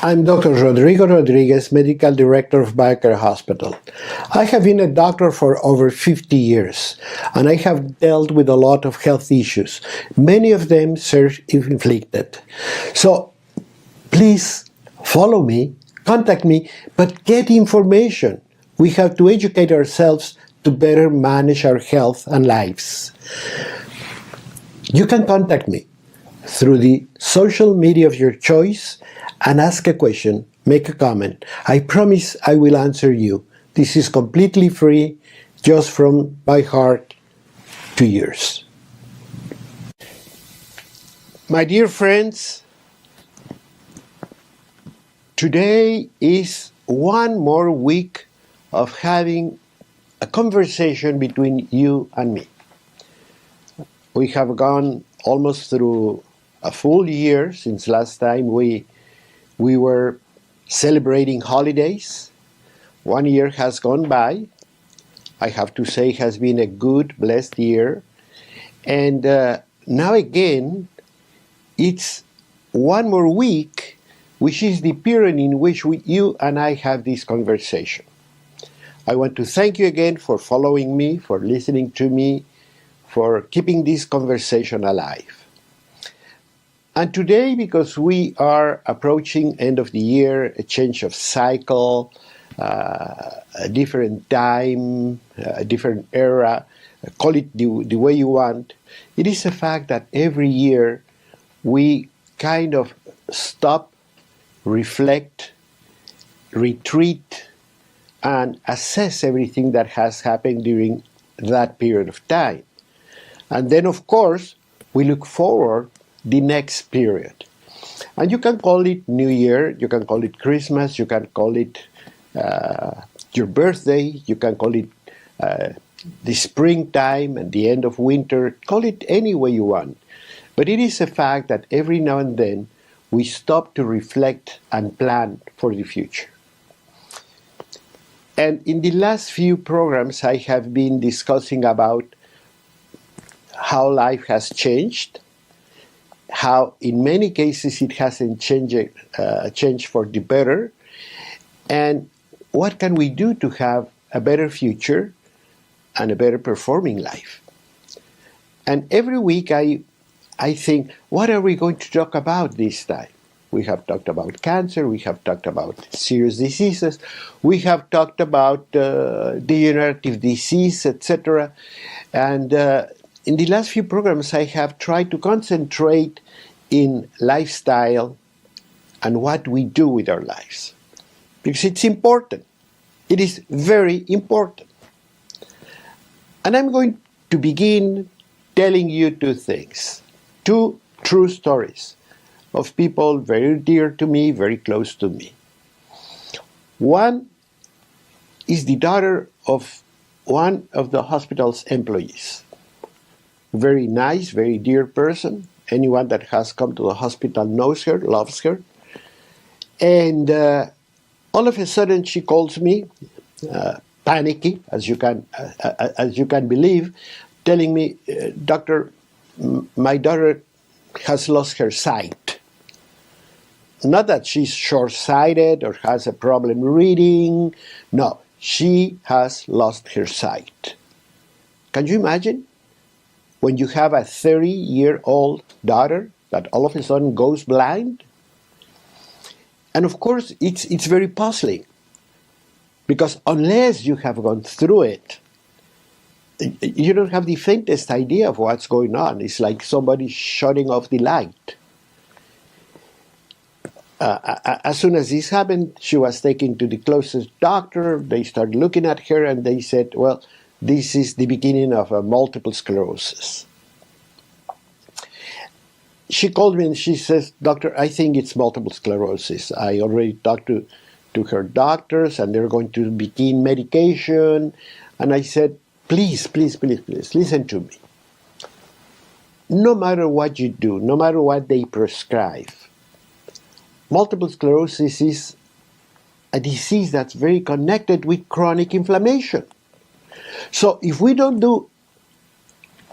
I'm Dr. Rodrigo Rodriguez, Medical Director of BioCare Hospital. I have been a doctor for over 50 years, and I have dealt with a lot of health issues, many of them self-inflicted. So please follow me, contact me, but get information. We have to educate ourselves to better manage our health and lives. You can contact me through the social media of your choice and ask a question, make a comment. I promise I will answer you. This is completely free, just from my heart to yours. My dear friends, today is one more week of having a conversation between you and me. We have gone almost through a full year since last time we were celebrating holidays. 1 year has gone by. I have to say it has been a good, blessed year. And now again, it's one more week, which is the period in which you and I have this conversation. I want to thank you again for following me, for listening to me, for keeping this conversation alive. And today, because we are approaching end of the year, a change of cycle, a different time, a different era, call it the way you want, it is a fact that every year we kind of stop, reflect, retreat, and assess everything that has happened during that period of time. And then, of course, we look forward the next period. And you can call it New Year, you can call it Christmas, you can call it your birthday, you can call it the springtime and the end of winter, call it any way you want. But it is a fact that every now and then we stop to reflect and plan for the future. And in the last few programs I have been discussing about how life has changed, how in many cases it hasn't changed for the better, and what can we do to have a better future and a better performing life. And every week I think, what are we going to talk about this time? We have talked about cancer, we have talked about serious diseases, we have talked about degenerative disease, etc. And in the last few programs, I have tried to concentrate in lifestyle and what we do with our lives. Because it's important. It is very important. And I'm going to begin telling you two things. Two true stories of people very dear to me, very close to me. One is the daughter of one of the hospital's employees. Very nice, very dear person. Anyone that has come to the hospital knows her, loves her. And all of a sudden she calls me, panicky, as you can believe, telling me, Doctor, my daughter has lost her sight. Not that she's short-sighted or has a problem reading. No, she has lost her sight. Can you imagine? When you have a 30-year-old daughter that all of a sudden goes blind? And of course, it's very puzzling. Because unless you have gone through it, you don't have the faintest idea of what's going on. It's like somebody shutting off the light. As soon as this happened, she was taken to the closest doctor. They started looking at her and they said, well, this is the beginning of a multiple sclerosis. She called me and she says, Doctor, I think it's multiple sclerosis. I already talked to her doctors and they're going to begin medication. And I said, please, please, please, please, listen to me. No matter what you do, no matter what they prescribe, multiple sclerosis is a disease that's very connected with chronic inflammation. So if we don't do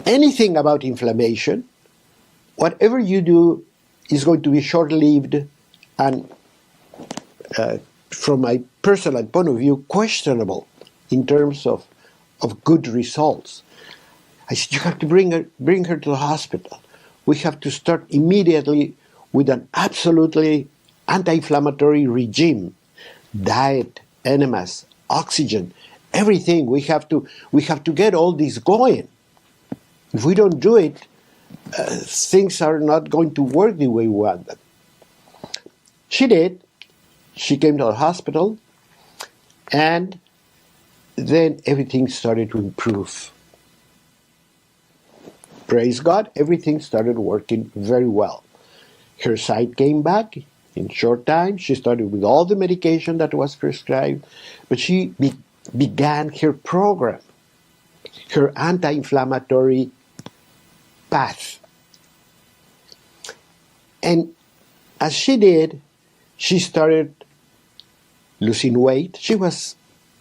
anything about inflammation, whatever you do is going to be short-lived and from my personal point of view, questionable in terms of good results. I said, you have to bring her to the hospital. We have to start immediately with an absolutely anti-inflammatory regime, diet, enemas, oxygen, everything. We have to get all this going. If we don't do it, things are not going to work the way we want them. She did. She came to the hospital, and then everything started to improve. Praise God, everything started working very well. Her sight came back in short time. She started with all the medication that was prescribed, but she began her program, her anti-inflammatory path. And as she did, she started losing weight. She was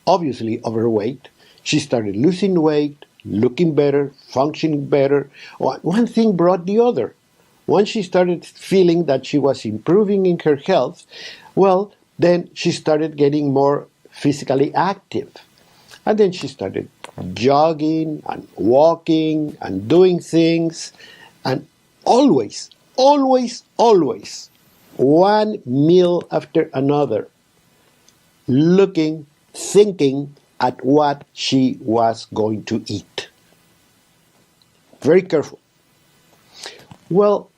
obviously overweight. She started losing weight, looking better, functioning better. One thing brought the other. Once she started feeling that she was improving in her health, well, then she started getting more physically active. And then she started jogging and walking and doing things. And always, one meal after another, looking, thinking at what she was going to eat. Very careful. Well,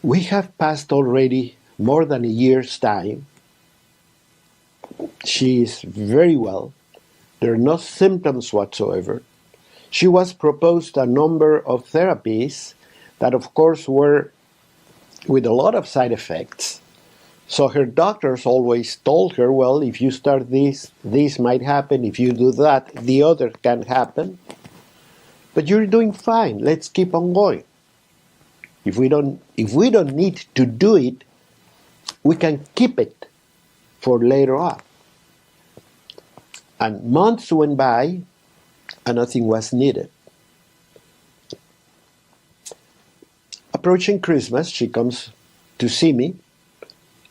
we have passed already more than a year's time. She is very well. There are no symptoms whatsoever. She was proposed a number of therapies that, of course, were with a lot of side effects. So her doctors always told her, well, if you start this, this might happen. If you do that, the other can happen. But you're doing fine. Let's keep on going. If we don't need to do it, we can keep it for later on. And months went by, and nothing was needed. Approaching Christmas, she comes to see me,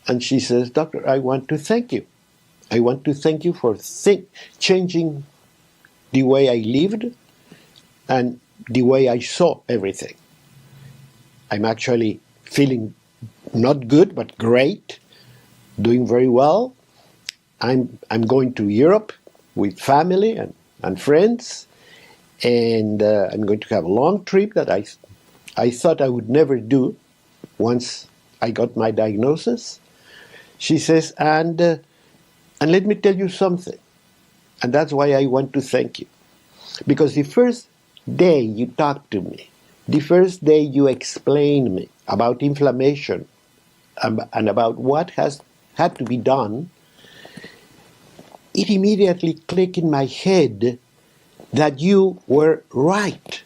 and she says, Doctor, I want to thank you. I want to thank you for changing the way I lived and the way I saw everything. I'm actually feeling not good, but great, doing very well. I'm going to Europe with family and friends, and I'm going to have a long trip that I thought I would never do once I got my diagnosis. She says, and let me tell you something, and that's why I want to thank you. Because the first day you talked to me, the first day you explained me about inflammation and about what had to be done, it immediately clicked in my head that you were right.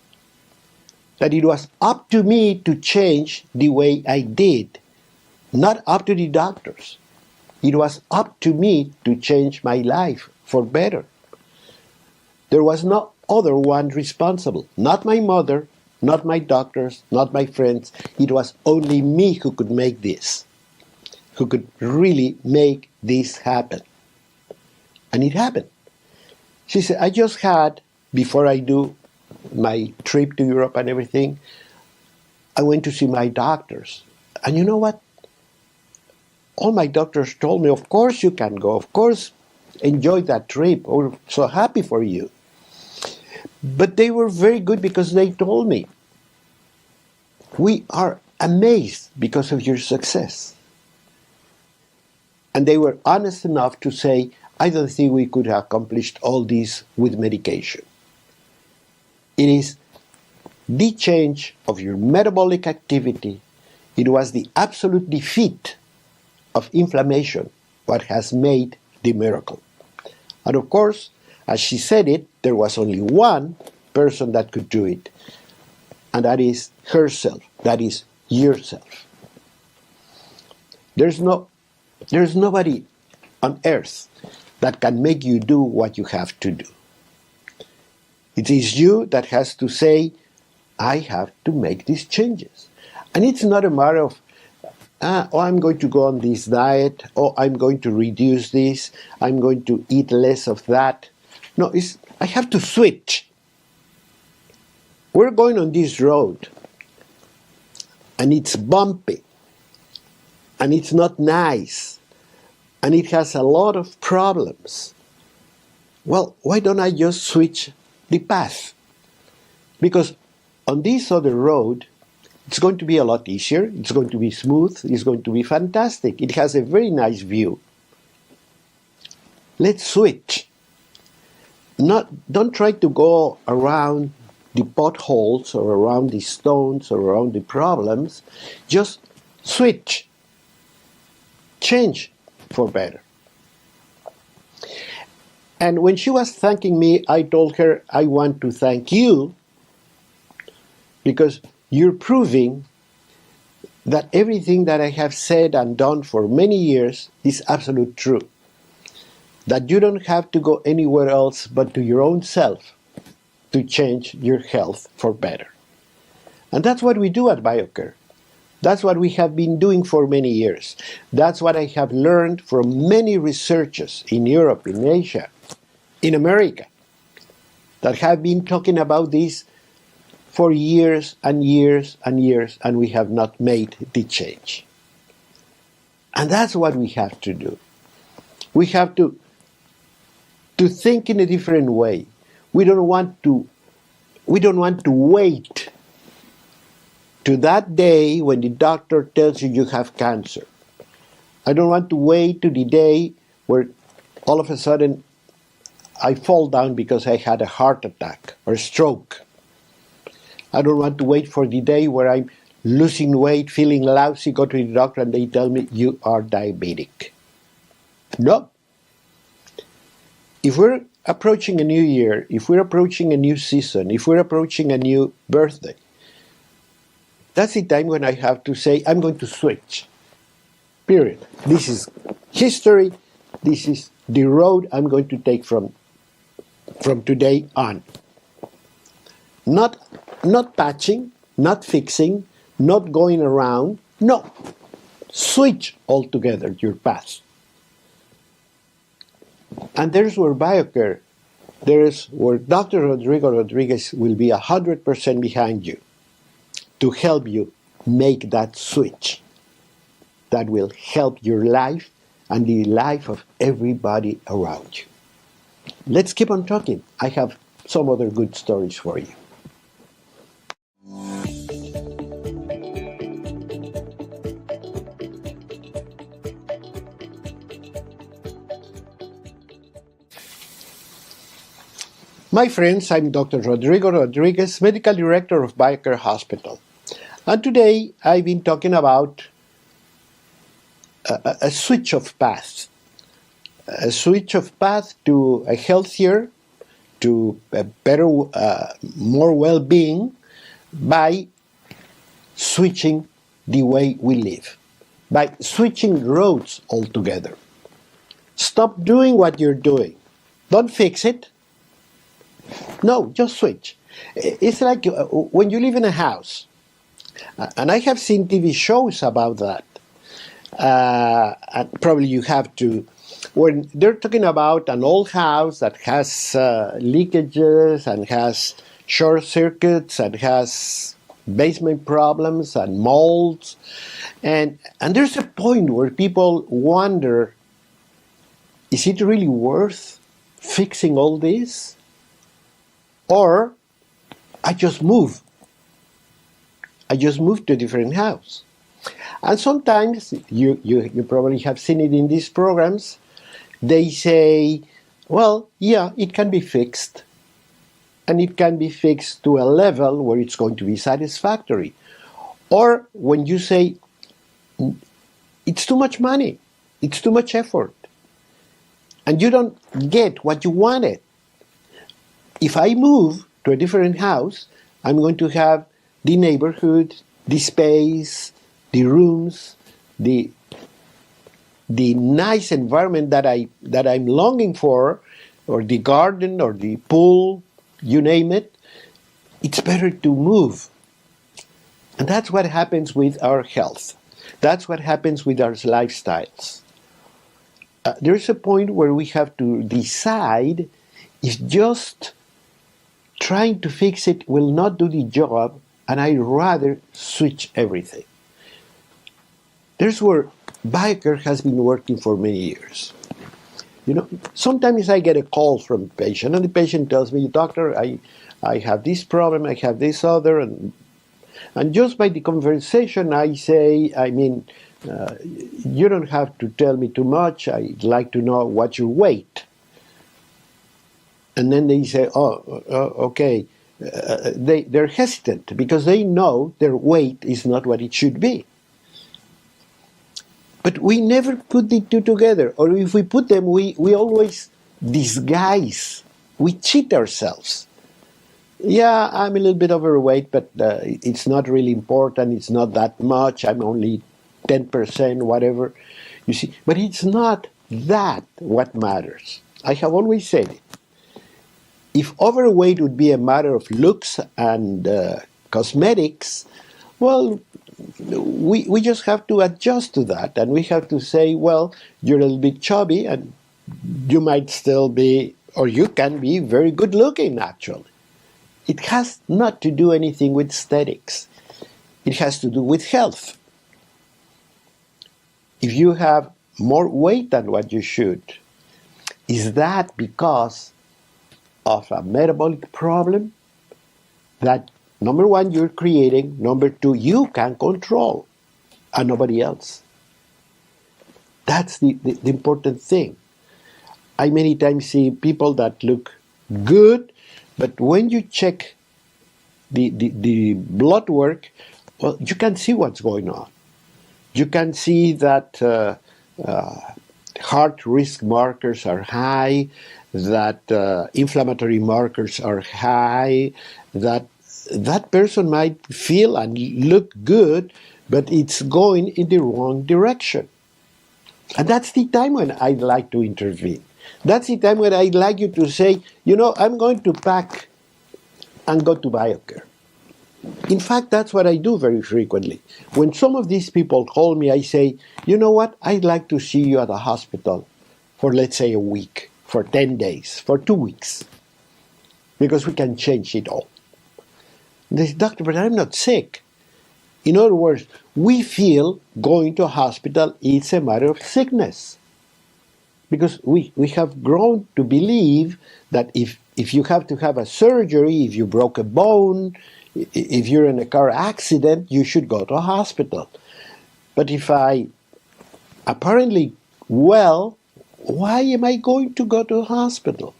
That it was up to me to change the way I did, not up to the doctors. It was up to me to change my life for better. There was no other one responsible, not my mother, not my doctors, not my friends. It was only me who could make this, who could really make this happen. And it happened. She said, I just had, before I do my trip to Europe and everything, I went to see my doctors. And you know what? All my doctors told me, of course you can go, of course, enjoy that trip. We're so happy for you. But they were very good because they told me, we are amazed because of your success. And they were honest enough to say, I don't think we could have accomplished all this with medication. It is the change of your metabolic activity. It was the absolute defeat of inflammation what has made the miracle. And of course, as she said it, there was only one person that could do it, and that is herself, that is yourself. There's nobody on earth that can make you do what you have to do. It is you that has to say, I have to make these changes. And it's not a matter of I'm going to go on this diet, or I'm going to reduce this, I'm going to eat less of that. No, I have to switch. We're going on this road, and it's bumpy, and it's not nice, and it has a lot of problems. Well, why don't I just switch the path? Because on this other road, it's going to be a lot easier, it's going to be smooth, it's going to be fantastic. It has a very nice view. Let's switch. Don't try to go around the potholes or around the stones or around the problems. Just switch. Change for better. And when she was thanking me, I told her, I want to thank you because you're proving that everything that I have said and done for many years is absolute true. That you don't have to go anywhere else but to your own self to change your health for better. And that's what we do at BioCare. That's what we have been doing for many years. That's what I have learned from many researchers in Europe, in Asia, in America, that have been talking about this for years and years and years, and we have not made the change. And that's what we have to do. We have to think in a different way. We don't want to wait to that day when the doctor tells you you have cancer. I don't want to wait to the day where all of a sudden I fall down because I had a heart attack or a stroke. I don't want to wait for the day where I'm losing weight, feeling lousy, go to the doctor and they tell me you are diabetic. No. If we're approaching a new year, if we're approaching a new season, if we're approaching a new birthday, that's the time when I have to say, I'm going to switch. Period. This is history. This is the road I'm going to take from today on. Not patching, not fixing, not going around. No. Switch altogether your path. And there's where BioCare, there's where Dr. Rodrigo Rodriguez will be 100% behind you to help you make that switch that will help your life and the life of everybody around you. Let's keep on talking. I have some other good stories for you. My friends, I'm Dr. Rodrigo Rodriguez, Medical Director of BioCare Hospital. And today I've been talking about a switch of path. A switch of path to a healthier, to a better, more well-being by switching the way we live, by switching roads altogether. Stop doing what you're doing. Don't fix it. No, just switch. It's like when you live in a house, and I have seen TV shows about that, and probably you have to, when they're talking about an old house that has leakages and has short circuits and has basement problems and molds, and there's a point where people wonder, is it really worth fixing all this? Or I just move. I just moved to a different house. And sometimes, you probably have seen it in these programs, they say, well, yeah, it can be fixed. And it can be fixed to a level where it's going to be satisfactory. Or when you say, it's too much money, it's too much effort, and you don't get what you wanted. If I move to a different house, I'm going to have the neighborhood, the space, the rooms, the nice environment that I'm longing for, or the garden or the pool, you name it. It's better to move. And that's what happens with our health. That's what happens with our lifestyles. There's a point where we have to decide if just trying to fix it will not do the job, and I'd rather switch everything. There's where BioCare has been working for many years. You know, sometimes I get a call from a patient, and the patient tells me, "Doctor, I have this problem, I have this other," and just by the conversation, I say, you don't have to tell me too much. I'd like to know what's your weight. And then they say, okay. They're hesitant because they know their weight is not what it should be. But we never put the two together. Or if we put them, we always disguise. We cheat ourselves. Yeah, I'm a little bit overweight, but it's not really important. It's not that much. I'm only 10%, whatever. You see, but it's not that what matters. I have always said it. If overweight would be a matter of looks and cosmetics, well, we just have to adjust to that, and we have to say, well, you're a little bit chubby, and you might still be, or you can be very good looking, actually. It has not to do anything with aesthetics. It has to do with health. If you have more weight than what you should, is that because of a metabolic problem that, number one, you're creating, number two, you can control, and nobody else? That's the important thing. I many times see people that look good, but when you check the blood work, well, you can see what's going on. You can see that heart risk markers are high, that inflammatory markers are high, that person might feel and look good, but it's going in the wrong direction. And that's the time when I'd like to intervene. That's the time when I'd like you to say, you know, I'm going to pack and go to BioCare. In fact, that's what I do very frequently. When some of these people call me, I say, you know what, I'd like to see you at a hospital for, let's say, a week, for 10 days, for 2 weeks, because we can change it all. And they say, doctor, but I'm not sick. In other words, we feel going to a hospital is a matter of sickness. Because we have grown to believe that if you have to have a surgery, if you broke a bone, if you're in a car accident, you should go to a hospital. But if I apparently well, why am I going to go to a hospital?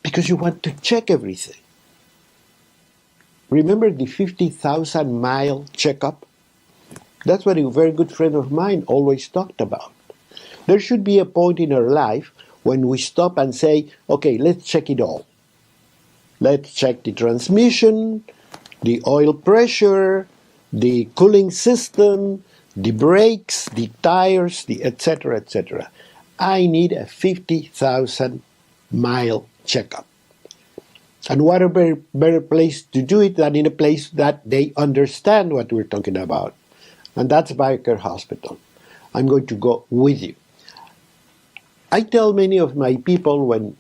Because you want to check everything. Remember the 50,000-mile checkup? That's what a very good friend of mine always talked about. There should be a point in our life when we stop and say, okay, let's check it all. Let's check the transmission, the oil pressure, the cooling system, the brakes, the tires, the etc., etc. I need a 50,000-mile checkup. And what a better place to do it than in a place that they understand what we're talking about. And that's BioCare Hospital. I'm going to go with you. I tell many of my people when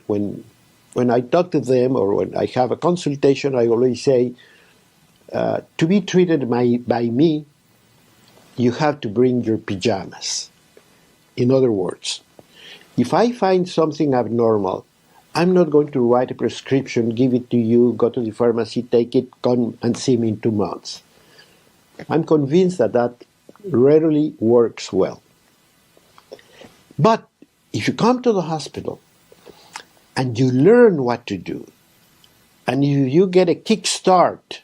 I talk to them or when I have a consultation, I always say, to be treated by me, you have to bring your pajamas. In other words, if I find something abnormal, I'm not going to write a prescription, give it to you, go to the pharmacy, take it, come and see me in 2 months. I'm convinced that rarely works well. But if you come to the hospital and you learn what to do, and you get a kickstart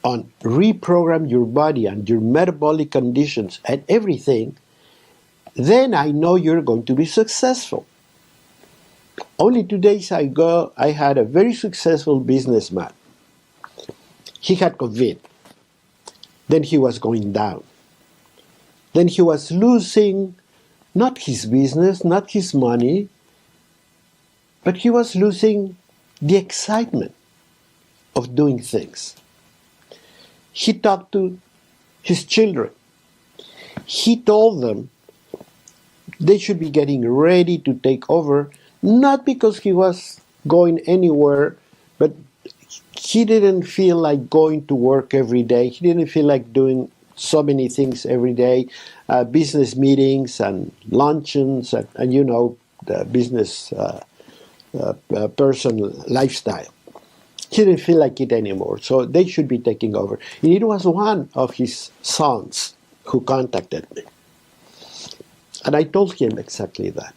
on reprogram your body and your metabolic conditions and everything, then I know you're going to be successful. Only 2 days ago, I had a very successful businessman. He had COVID. Then he was going down. Then he was losing not his business, not his money, but he was losing the excitement of doing things. He talked to his children. He told them they should be getting ready to take over, not because he was going anywhere, but he didn't feel like going to work every day. He didn't feel like doing so many things every day, business meetings and luncheons, and you know, the business person lifestyle. He didn't feel like it anymore, so they should be taking over. And it was one of his sons who contacted me. And I told him exactly that.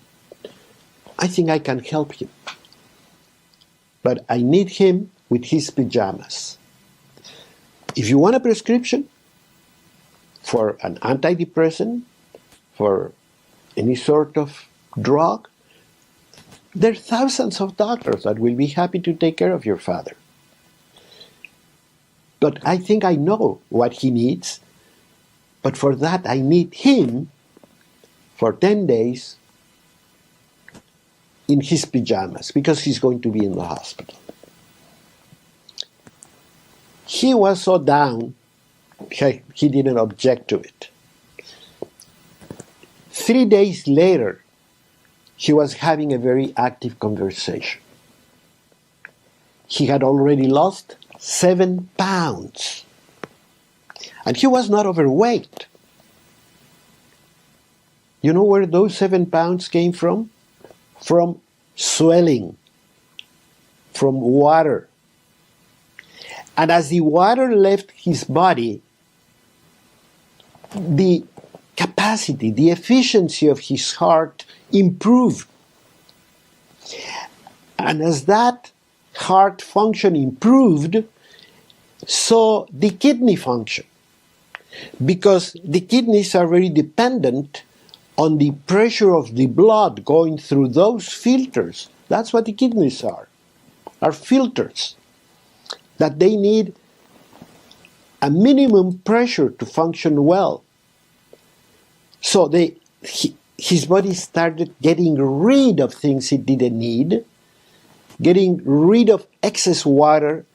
I think I can help him. But I need him with his pajamas. If you want a prescription for an antidepressant, for any sort of drug, there are thousands of doctors that will be happy to take care of your father. But I think I know what he needs. But for that, I need him for 10 days in his pajamas, because he's going to be in the hospital. He was so down, he didn't object to it. 3 days later, he was having a very active conversation. He had already lost 7 pounds. And he was not overweight. You know where those 7 pounds came from? From swelling, from water. And as the water left his body, the capacity, the efficiency of his heart improved. And as that heart function improved, so the kidney function. Because the kidneys are very dependent on the pressure of the blood going through those filters. That's what the kidneys are filters. That they need a minimum pressure to function well. So his body started getting rid of things it didn't need, getting rid of excess water,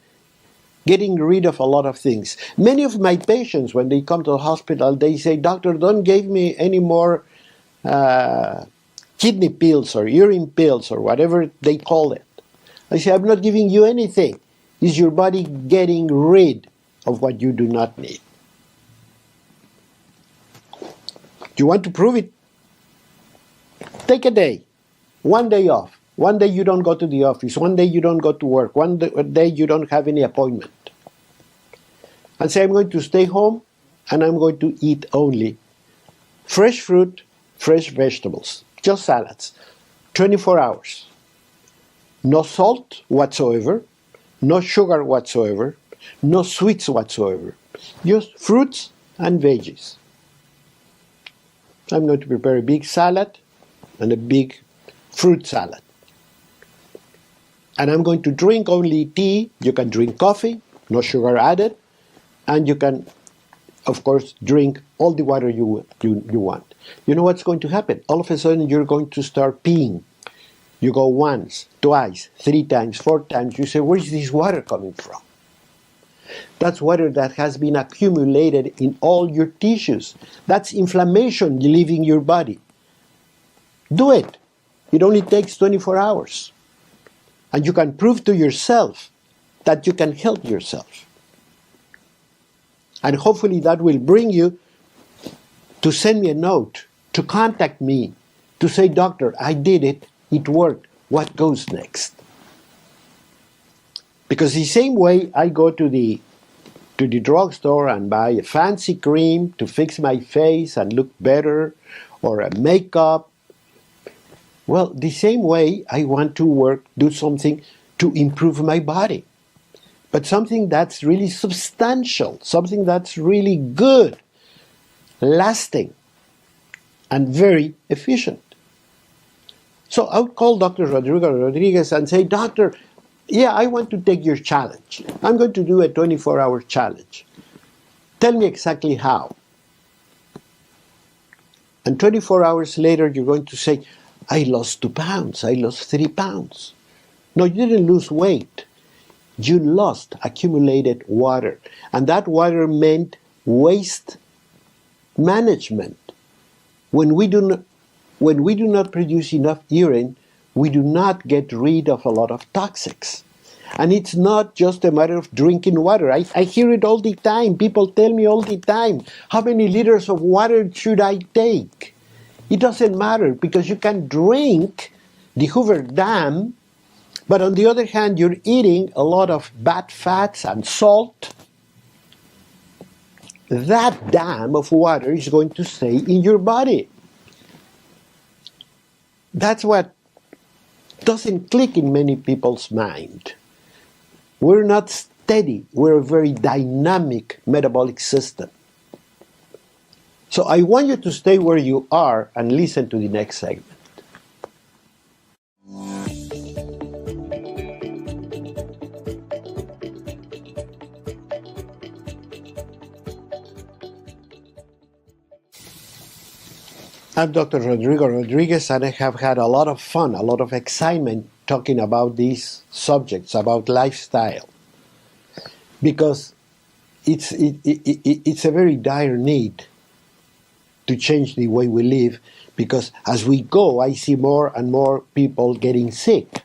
getting rid of a lot of things. Many of my patients, when they come to the hospital, they say, "Doctor, don't give me any more kidney pills or urine pills," or whatever they call it. I say, "I'm not giving you anything. Is your body getting rid of what you do not need?" Do you want to prove it? Take a day, 1 day off. 1 day you don't go to the office. 1 day you don't go to work. 1 day you don't have any appointment. And say, "I'm going to stay home and I'm going to eat only fresh fruit, fresh vegetables, just salads, 24 hours. No salt whatsoever, no sugar whatsoever, no sweets whatsoever, just fruits and veggies. I'm going to prepare a big salad and a big fruit salad. And I'm going to drink only tea. You can drink coffee, no sugar added, and you can, of course, drink all the water you want." You know what's going to happen? All of a sudden, you're going to start peeing. You go once, twice, 3 times, 4 times. You say, "Where is this water coming from?" That's water that has been accumulated in all your tissues. That's inflammation leaving your body. Do it. It only takes 24 hours. And you can prove to yourself that you can help yourself. And hopefully that will bring you to send me a note, to contact me, to say, "Doctor, I did it. It worked. What goes next?" Because the same way I go to the drugstore and buy a fancy cream to fix my face and look better, or a makeup, well, the same way I want to do something to improve my body. But something that's really substantial, something that's really good, lasting, and very efficient. So I would call Dr. Rodrigo Rodriguez and say, "Doctor, yeah, I want to take your challenge. I'm going to do a 24-hour challenge. Tell me exactly how." And 24 hours later, you're going to say, "I lost 2 pounds, I lost 3 pounds. No, you didn't lose weight. You lost accumulated water. And that water meant waste management. When we do not produce enough urine, we do not get rid of a lot of toxics. And it's not just a matter of drinking water. I hear it all the time. People tell me all the time, how many liters of water should I take? It doesn't matter, because you can drink the Hoover Dam, but on the other hand, you're eating a lot of bad fats and salt. That dam of water is going to stay in your body. That's what doesn't click in many people's mind. We're not steady. We're a very dynamic metabolic system. So I want you to stay where you are and listen to the next segment. I'm Dr. Rodrigo Rodriguez, and I have had a lot of fun, a lot of excitement talking about these subjects, about lifestyle, because it's a very dire need to change the way we live, because as we go, I see more and more people getting sick,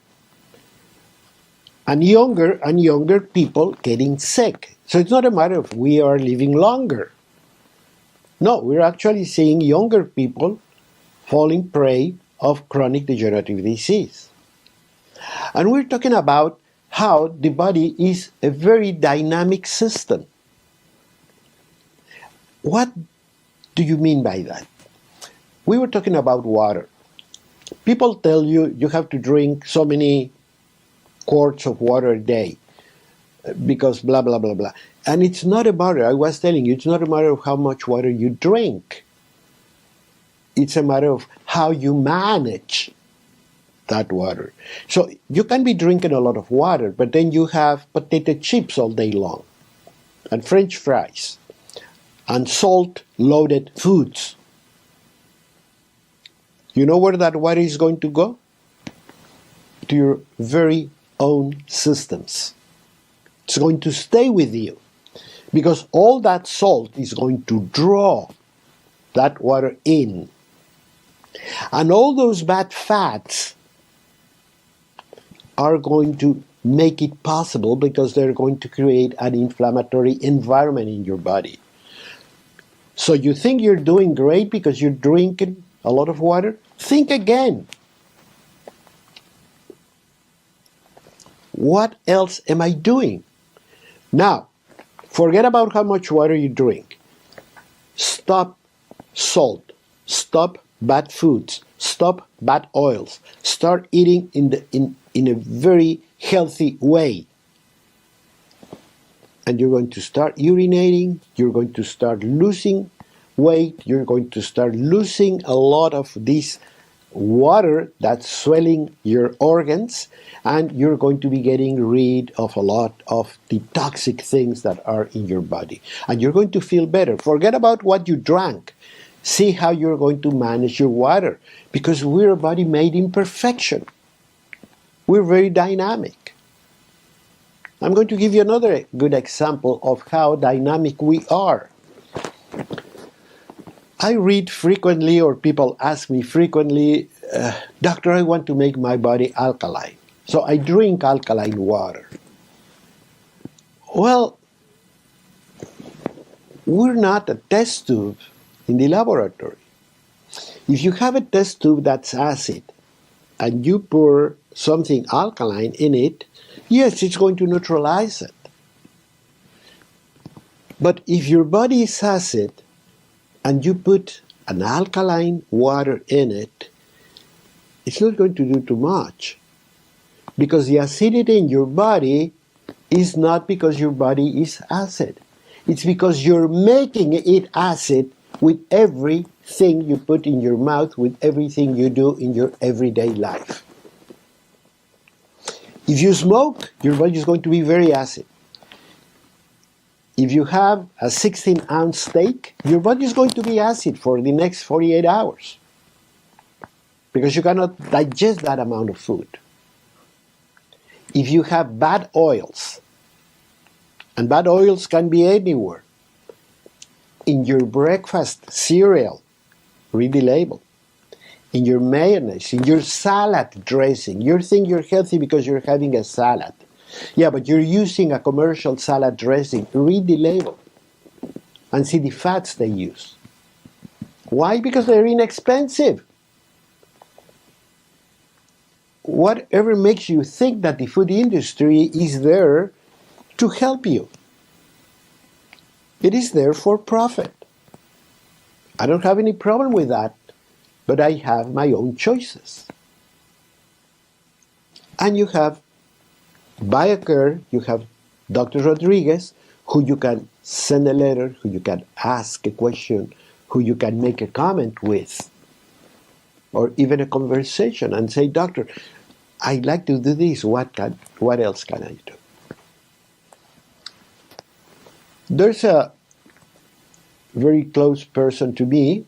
and younger people getting sick. So it's not a matter of we are living longer. No, we're actually seeing younger people falling prey of chronic degenerative disease. And we're talking about how the body is a very dynamic system. What do you mean by that? We were talking about water. People tell you you have to drink so many quarts of water a day because blah, blah, blah, blah. And it's not a matter, I was telling you, it's not a matter of how much water you drink. It's a matter of how you manage that water. So you can be drinking a lot of water, but then you have potato chips all day long, and French fries, and salt-loaded foods. You know where that water is going to go? To your very own systems. It's going to stay with you, because all that salt is going to draw that water in. And all those bad fats are going to make it possible, because they're going to create an inflammatory environment in your body. So you think you're doing great because you're drinking a lot of water? Think again. What else am I doing? Now, forget about how much water you drink. Stop salt. Stop bad foods. Stop bad oils. Start eating in a very healthy way. And you're going to start urinating. You're going to start losing weight. You're going to start losing a lot of this water that's swelling your organs, and you're going to be getting rid of a lot of the toxic things that are in your body. And you're going to feel better. Forget about what you drank. See how you're going to manage your water, because we're a body made in perfection. We're very dynamic. I'm going to give you another good example of how dynamic we are. I read frequently, or people ask me frequently, Doctor, I want to make my body alkaline. So I drink alkaline water. Well, we're not a test tube in the laboratory. If you have a test tube that's acid and you pour something alkaline in it, yes, it's going to neutralize it. But if your body is acid and you put an alkaline water in it, it's not going to do too much. Because the acidity in your body is not because your body is acid. It's because you're making it acid with everything you put in your mouth, with everything you do in your everyday life. If you smoke, your body is going to be very acid. If you have a 16-ounce steak, your body is going to be acid for the next 48 hours, because you cannot digest that amount of food. If you have bad oils, and bad oils can be anywhere, In your breakfast cereal, read the label. In your mayonnaise, in your salad dressing. You think you're healthy because you're having a salad. Yeah, but you're using a commercial salad dressing. Read the label and see the fats they use. Why? Because they're inexpensive. Whatever makes you think that the food industry is there to help you? It is there for profit. I don't have any problem with that, but I have my own choices. And you have BioCare, you have Dr. Rodriguez, who you can send a letter, who you can ask a question, who you can make a comment with, or even a conversation and say, Doctor, I'd like to do this, what else can I do? There's a very close person to me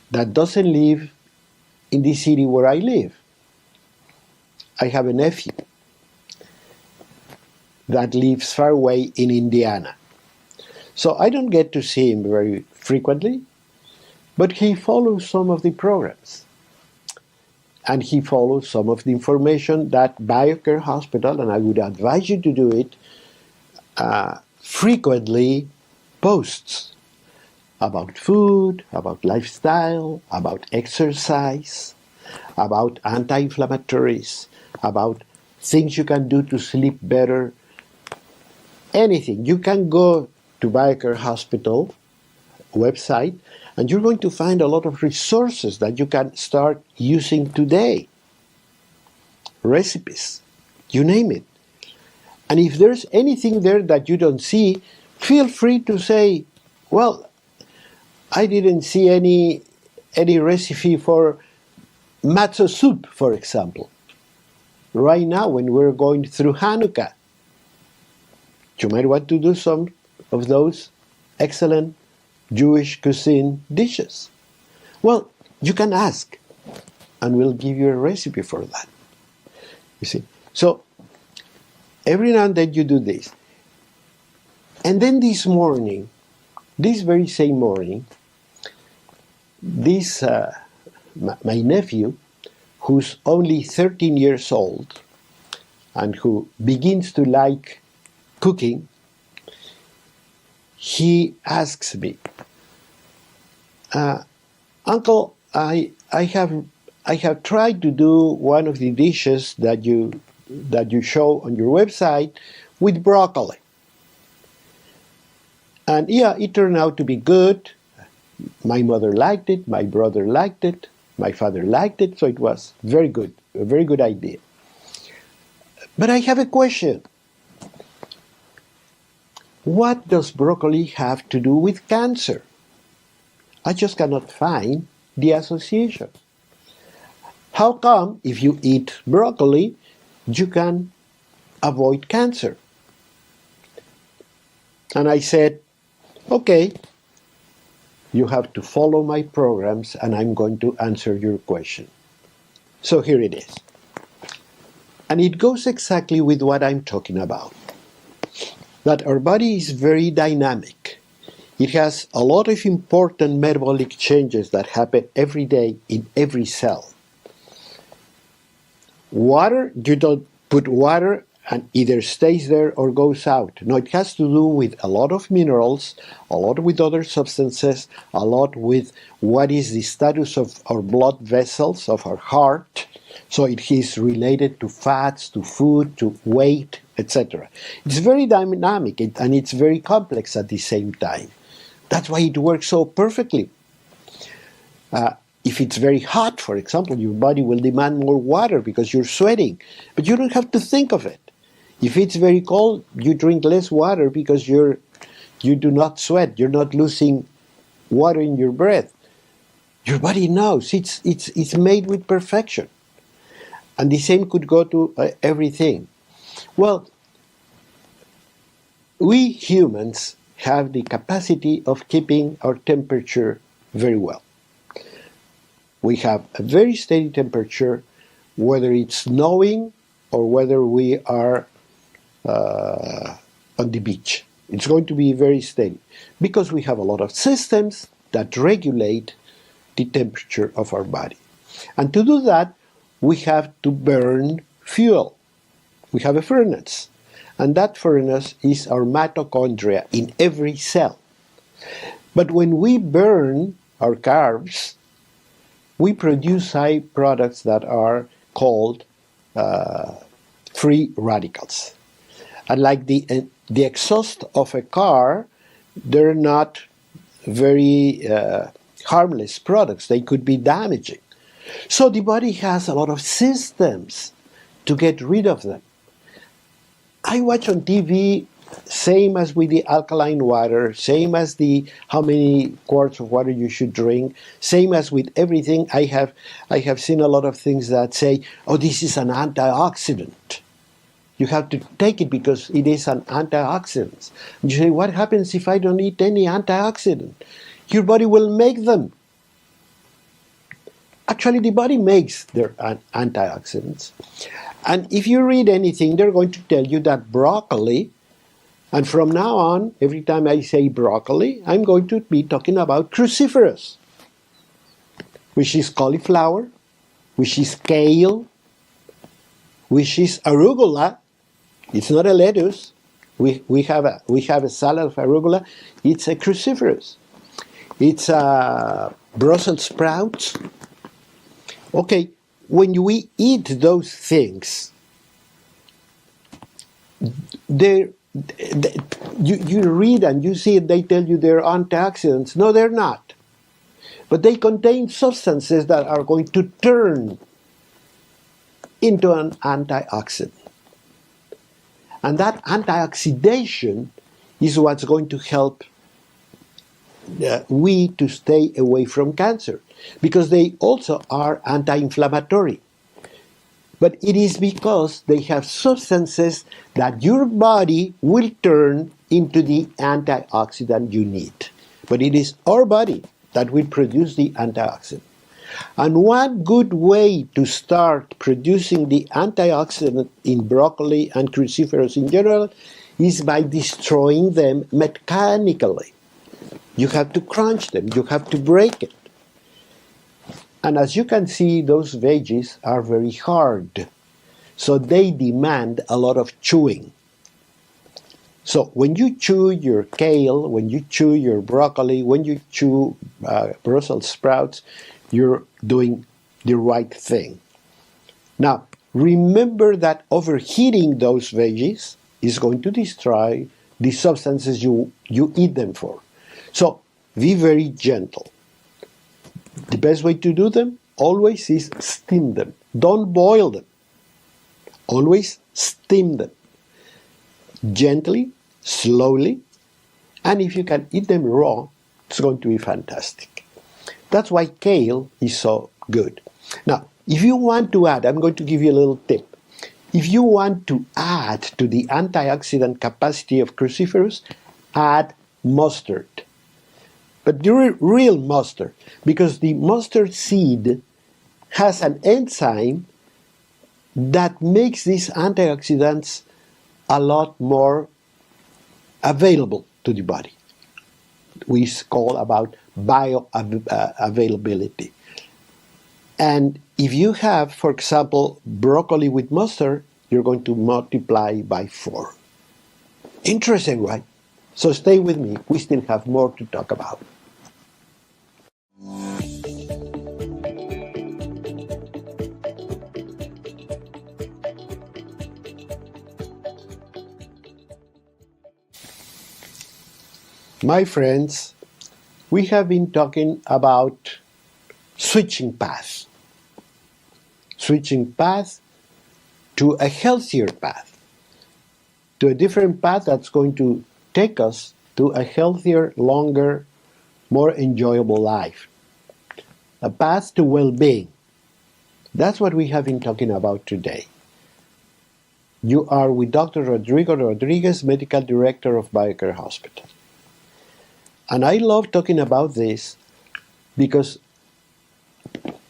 that doesn't live in the city where I live. I have a nephew that lives far away in Indiana. So I don't get to see him very frequently, but he follows some of the programs. And he follows some of the information that BioCare Hospital, and I would advise you to do it, frequently posts about food, about lifestyle, about exercise, about anti-inflammatories, about things you can do to sleep better, anything. You can go to BioCare Hospital website and you're going to find a lot of resources that you can start using today. Recipes, you name it. And if there's anything there that you don't see, feel free to say, well, I didn't see any recipe for matzo soup, for example. Right now, when we're going through Hanukkah, you might want to do some of those excellent Jewish cuisine dishes. Well, you can ask, and we'll give you a recipe for that. You see? So, every now and then you do this. And then this morning, this very same morning, my nephew, who's only 13 years old and who begins to like cooking, he asks me, Uncle, I have tried to do one of the dishes that you show on your website with broccoli. And yeah, it turned out to be good. My mother liked it, my brother liked it, my father liked it, so it was very good, a very good idea. But I have a question. What does broccoli have to do with cancer? I just cannot find the association. How come if you eat broccoli, you can avoid cancer? And I said, okay, you have to follow my programs and I'm going to answer your question. So here it is. And it goes exactly with what I'm talking about. That our body is very dynamic. It has a lot of important metabolic changes that happen every day in every cell. Water, you don't put water and either stays there or goes out. No, it has to do with a lot of minerals, a lot with other substances, a lot with what is the status of our blood vessels, of our heart. So it is related to fats, to food, to weight, etc. It's very dynamic and it's very complex at the same time. That's why it works so perfectly. If it's very hot, for example, your body will demand more water because you're sweating, but you don't have to think of it. If it's very cold, you drink less water because you do not sweat. You're not losing water in your breath. Your body knows it's made with perfection. And the same could go to everything. Well, we humans have the capacity of keeping our temperature very well. We have a very steady temperature, whether it's snowing or whether we are on the beach. It's going to be very steady because we have a lot of systems that regulate the temperature of our body. And to do that, we have to burn fuel. We have a furnace. And that furnace is our mitochondria in every cell. But when we burn our carbs, we produce side products that are called free radicals. And like the exhaust of a car, they're not very harmless products. They could be damaging. So the body has a lot of systems to get rid of them. I watch on TV, same as with the alkaline water, same as the how many quarts of water you should drink, same as with everything. I have seen a lot of things that say, oh, this is an antioxidant. You have to take it because it is an antioxidant. You say, what happens if I don't eat any antioxidant? Your body will make them. Actually, the body makes their antioxidants. And if you read anything, they're going to tell you that broccoli, and from now on, every time I say broccoli, I'm going to be talking about cruciferous, which is cauliflower, which is kale, which is arugula. It's not a lettuce. We have a salad of arugula. It's a cruciferous. It's Brussels sprouts. Okay, when we eat those things, you read and you see it, they tell you they're antioxidants. No, they're not. But they contain substances that are going to turn into an antioxidant. And that antioxidation is what's going to help we to stay away from cancer, because they also are anti-inflammatory. But it is because they have substances that your body will turn into the antioxidant you need. But it is our body that will produce the antioxidant. And one good way to start producing the antioxidant in broccoli and cruciferous in general is by destroying them mechanically. You have to crunch them, you have to break it. And as you can see, those veggies are very hard. So they demand a lot of chewing. So when you chew your kale, when you chew your broccoli, when you chew Brussels sprouts, you're doing the right thing. Now, remember that overheating those veggies is going to destroy the substances you eat them for. So be very gentle. The best way to do them always is steam them. Don't boil them. Always steam them. Gently, slowly, and if you can eat them raw, it's going to be fantastic. That's why kale is so good. Now, if you want to add, I'm going to give you a little tip. If you want to add to the antioxidant capacity of cruciferous, add mustard. But the real mustard, because the mustard seed has an enzyme that makes these antioxidants a lot more available to the body. We call about bioavailability. And if you have, for example, broccoli with mustard, you're going to multiply by 4. Interesting, right? So stay with me. We still have more to talk about. My friends, we have been talking about switching paths. Switching paths to a healthier path. To a different path that's going to take us to a healthier, longer, more enjoyable life. A path to well-being. That's what we have been talking about today. You are with Dr. Rodrigo Rodriguez, Medical Director of BioCare Hospital. And I love talking about this because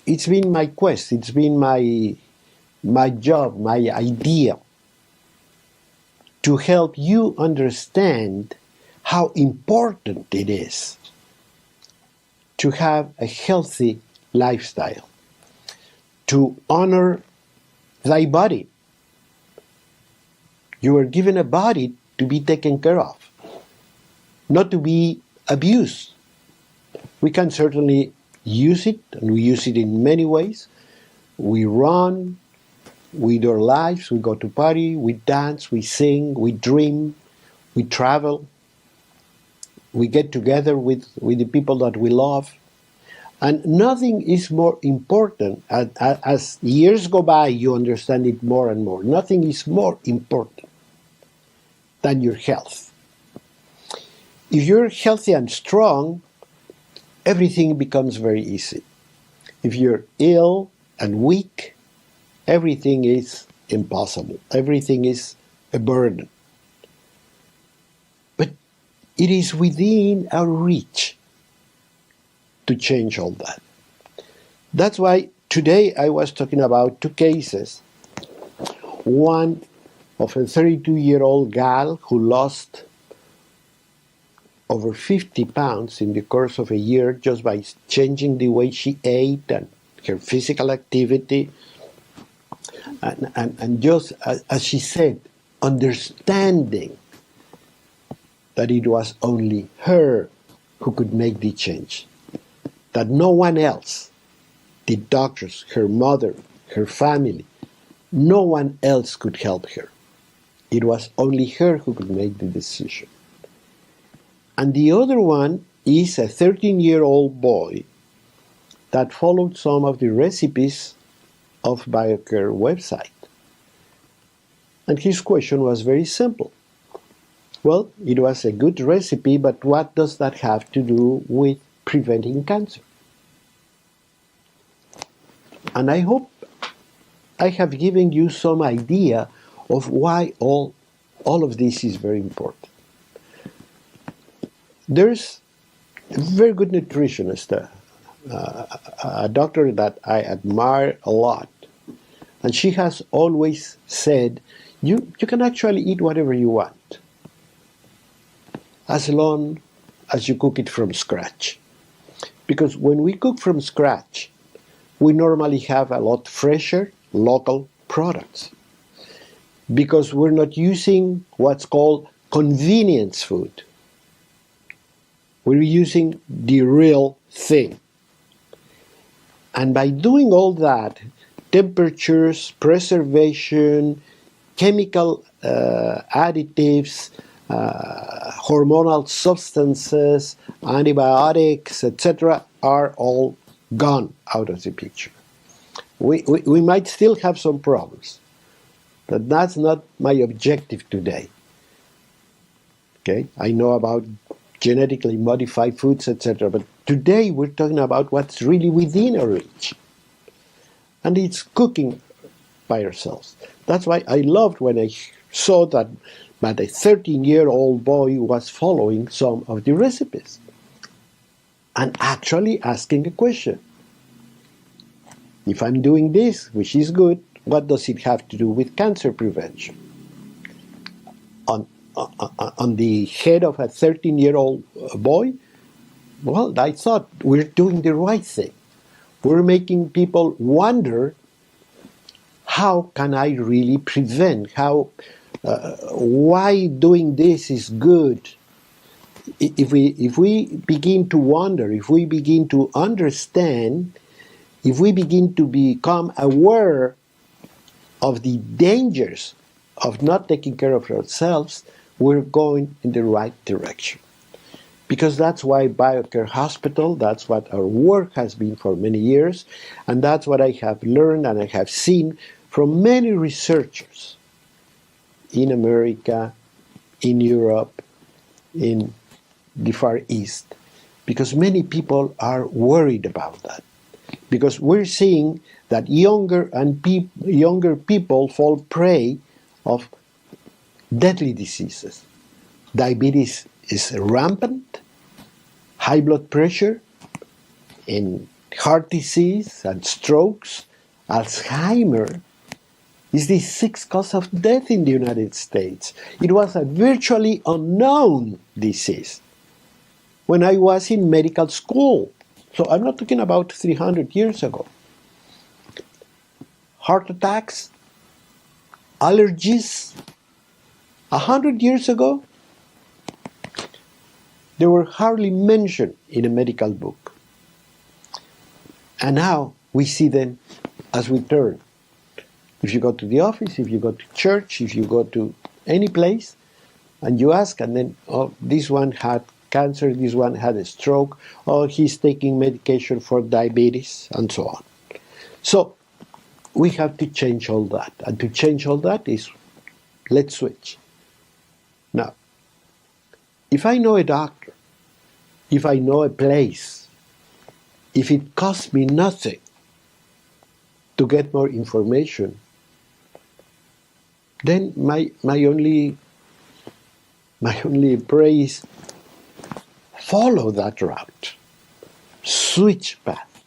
it's been my quest, it's been my job, my idea to help you understand how important it is to have a healthy lifestyle, to honor thy body. You are given a body to be taken care of, not to be abused. We can certainly use it, and we use it in many ways. We run, we do our lives, we go to party, we dance, we sing, we dream, we travel, we get together with the people that we love. And nothing is more important. As years go by, you understand it more and more. Nothing is more important than your health. If you're healthy and strong, everything becomes very easy. If you're ill and weak, everything is impossible. Everything is a burden. But it is within our reach to change all that. That's why today I was talking about two cases. One of a 32-year-old gal who lost over 50 pounds in the course of a year just by changing the way she ate and her physical activity. And just as she said, understanding that it was only her who could make the change. That no one else, the doctors, her mother, her family, no one else could help her. It was only her who could make the decision. And the other one is a 13-year-old boy that followed some of the recipes of BioCare website. And his question was very simple. Well, it was a good recipe, but what does that have to do with preventing cancer? And I hope I have given you some idea of why all of this is very important. There's a very good nutritionist, a doctor that I admire a lot, and she has always said, you can actually eat whatever you want, as long as you cook it from scratch. Because when we cook from scratch, we normally have a lot fresher local products. Because we're not using what's called convenience food. We're using the real thing. And by doing all that, temperatures, preservation, chemical additives, hormonal substances, antibiotics, etc., are all gone out of the picture. We might still have some problems, but that's not my objective today. Okay, I know about genetically modified foods, etc., but today we're talking about what's really within our reach, and it's cooking by ourselves. That's why I loved when I saw that a 13-year-old boy was following some of the recipes and actually asking a question. If I'm doing this, which is good, what does it have to do with cancer prevention? On the head of a 13-year-old boy, well, I thought we're doing the right thing. We're making people wonder, how can I really prevent? Why doing this is good? If we begin to wonder, if we begin to understand, if we begin to become aware of the dangers of not taking care of ourselves, we're going in the right direction. Because that's why BioCare Hospital, that's what our work has been for many years, and that's what I have learned and I have seen from many researchers in America, in Europe, in the Far East, because many people are worried about that. Because we're seeing that younger people fall prey of deadly diseases. Diabetes is rampant, high blood pressure, and heart disease and strokes, Alzheimer, It's the sixth cause of death in the United States. It was a virtually unknown disease when I was in medical school. So I'm not talking about 300 years ago. Heart attacks, allergies, 100 years ago, they were hardly mentioned in a medical book. And now we see them as we turn. If you go to the office, if you go to church, if you go to any place, and you ask, and then, oh, this one had cancer, this one had a stroke, oh, he's taking medication for diabetes, and so on. So we have to change all that. And to change all that is, let's switch. Now, if I know a doctor, if I know a place, if it costs me nothing to get more information, then my only prayer is follow that route, switch path.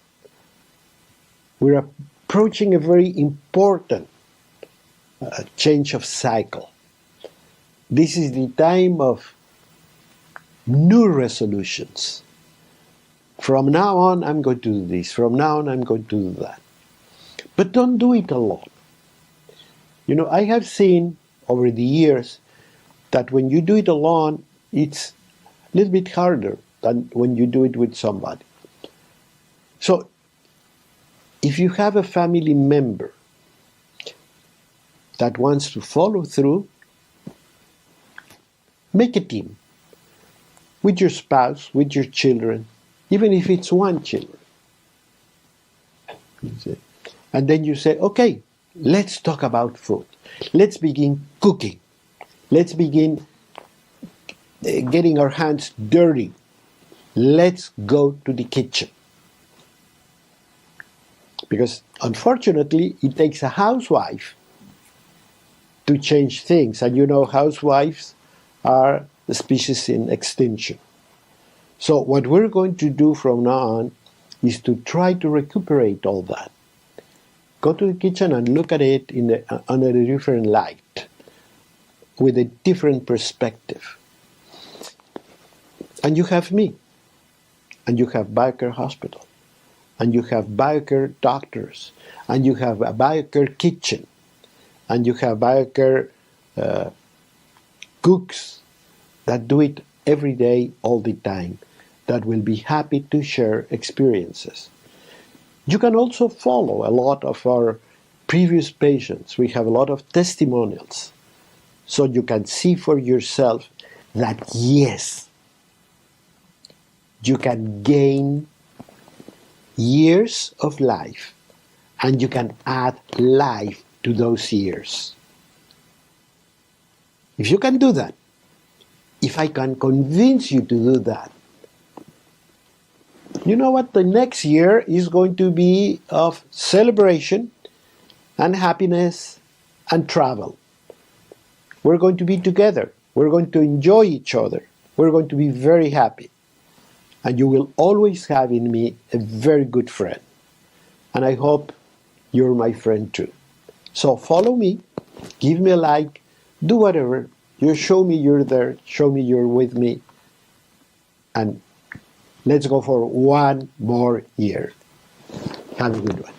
We're approaching a very important change of cycle. This is the time of new resolutions. From now on, I'm going to do this. From now on, I'm going to do that. But don't do it alone. You know, I have seen over the years that when you do it alone, it's a little bit harder than when you do it with somebody. So, if you have a family member that wants to follow through, make a team with your spouse, with your children, even if it's one child. And then you say, okay, let's talk about food. Let's begin cooking. Let's begin getting our hands dirty. Let's go to the kitchen. Because unfortunately, it takes a housewife to change things. And you know, housewives are a species in extinction. So what we're going to do from now on is to try to recuperate all that. Go to the kitchen and look at it under a different light, with a different perspective. And you have me, and you have BioCare Hospital, and you have BioCare doctors, and you have a BioCare kitchen, and you have BioCare cooks that do it every day, all the time, that will be happy to share experiences. You can also follow a lot of our previous patients. We have a lot of testimonials. So you can see for yourself that yes, you can gain years of life and you can add life to those years. If you can do that, if I can convince you to do that, you know what? The next year is going to be of celebration and happiness and travel. We're going to be together. We're going to enjoy each other. We're going to be very happy. And you will always have in me a very good friend. And I hope you're my friend too. So follow me, give me a like, do whatever. You show me you're there, show me you're with me. And let's go for one more year. Have a good one.